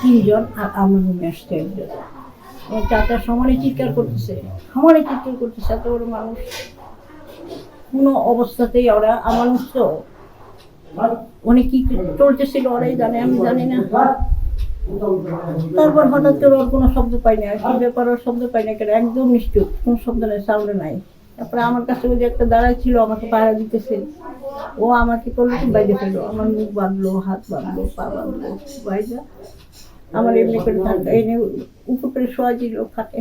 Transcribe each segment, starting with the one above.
তিনজন আর আমার রুমে আসছে একজন। আমার চাচা সমানে চিৎকার করতেছে, এত বড় মানুষ কোনো অবস্থাতেই ওরা আমার তো অনেক কি চলতেছিল ওরাই জানে, আমি জানি না। তারপর হঠাৎ করে ওর কোনো শব্দ পাই না, কি ব্যাপার ওর শব্দ পাই না কেন, একদম নিশ্চুপ, কোনো শব্দ নেই, সাউন্ড নাই। তারপরে আমার কাছে ওই যে একটা দাঁড়াই ছিল আমাকে পাহারা দিতেছে, ও আমাকে করলো কি বাইরে ফেলো, আমার মুখ বাঁধলো, হাত বাঁধলো, পা বাঁধলো, বাইরে আমার এমনি করে ধাক্কা এনে উপর করে শোয়া ছিল খাটে।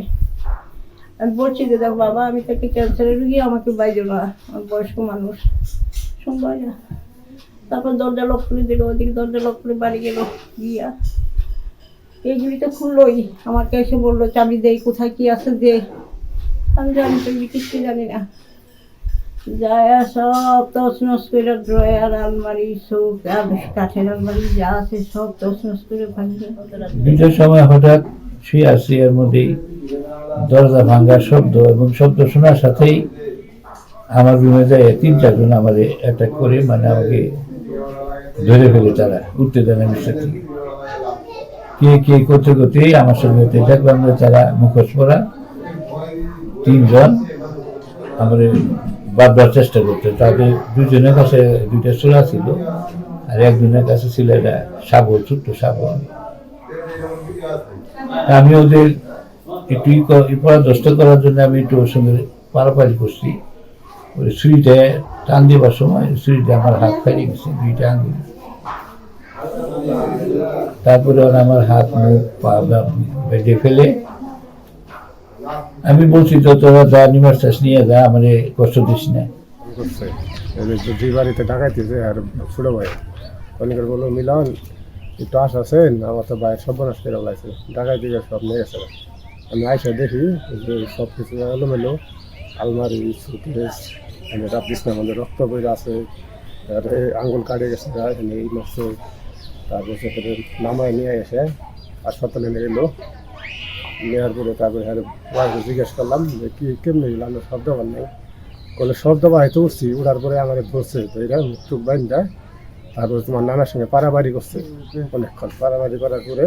আমি বলছি যে দেখ বাবা, আমি তো একটা ক্যান্সারের রুগী, আমাকে বাইরে না, আমার বয়স্ক মানুষ শুনবো না। তারপর দরজা লক করে দিল, ওদিকে দরজা লক করে বাড়ি গেল গিয়া এইগুলি তো খুললোই, আমাকে এসে বললো চাবি দেই, কোথায় কি আছে দে। আমি জানি তো কিছু জানি না, যায় সব তছনছ করে ড্রয়ার আলমারি সব কাঠের আলমারি যা আছে সব তছনছ করে ভাঙছে। দুইটার সময় হঠাৎ শুয়ে আসি, এর মধ্যেই দরজা ভাঙার শব্দ, এবং শব্দ শোনার সাথেই আমার রুমে যায় 3-4 জন আমার অ্যাটাক করে, মানে আমাকে ধরে ফেলে, তারা উঠতে দেয় না নিঃশ্বাস থেকে। কে করতে করতেই আমার সঙ্গে দেখলাম যে তারা মুখোশ পরা 3 জন আমাদের বাঁধবার চেষ্টা করতে। তাদের 2জনের কাছে 2টা ছোড়া ছিল, আর একজনের কাছে ছিল একটা শাবল, ছোট্ট শাবল। আমি ওদের একটু পরাদস্ত করার জন্য আমি একটু ওর সঙ্গে পারাপারি করছি। ওই ছুরিটা টান দেবার সময় ছুরিটা আমার হাত ফেরিয়ে গেছে, 2টা আঙুল। তারপরে ওরা আমার হাত মুখ পা বেঁধে ফেলে, আমি বলছি তো তোরা যা নিমার চাষ নিয়ে যা, আমার কষ্ট দিস না। যে বাড়িতে ডাকাইতেছে আর ছোটো ভাই অনেক বললো মিলন একটু আসেন, আমার তো বাইরে সর্বনাশ করে লাগছে, ডাকাই দিকে সব নিয়ে গেছে। আমি আইসা দেখি যে সব কিছু এলোমেলো, আলমারি সুটকেস, বিছনার মধ্যে রক্ত বইরা আছে, আঙ্গুল কাটে গেছে, এই মাসে। তারপর সেখানে নামায় নিয়ে এসে হাসপাতালে নিয়ে এলো, নেওয়ার পরে তারপরে ওয়াইফে জিজ্ঞেস করলাম যে কি কেমনি গেলাম, শব্দ পান নেই। বলে শব্দ বাড়িতে উঠছি, উঠার পরে আমার ধরছে তো এরা মুখ বাইন যায়। তারপরে তোমার নানার সঙ্গে পাড়াবাড়ি করছে অনেকক্ষণ, পাড়াবাড়ি করার পরে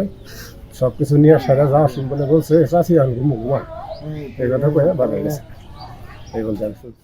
সব কিছু নিয়ে সারা যাওয়া শুন বলে বলছে চাষি আমি ঘুমান, এই কথা কয়ে ভালো গেছে, এই বলতে আমি শুনছি।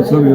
ছবি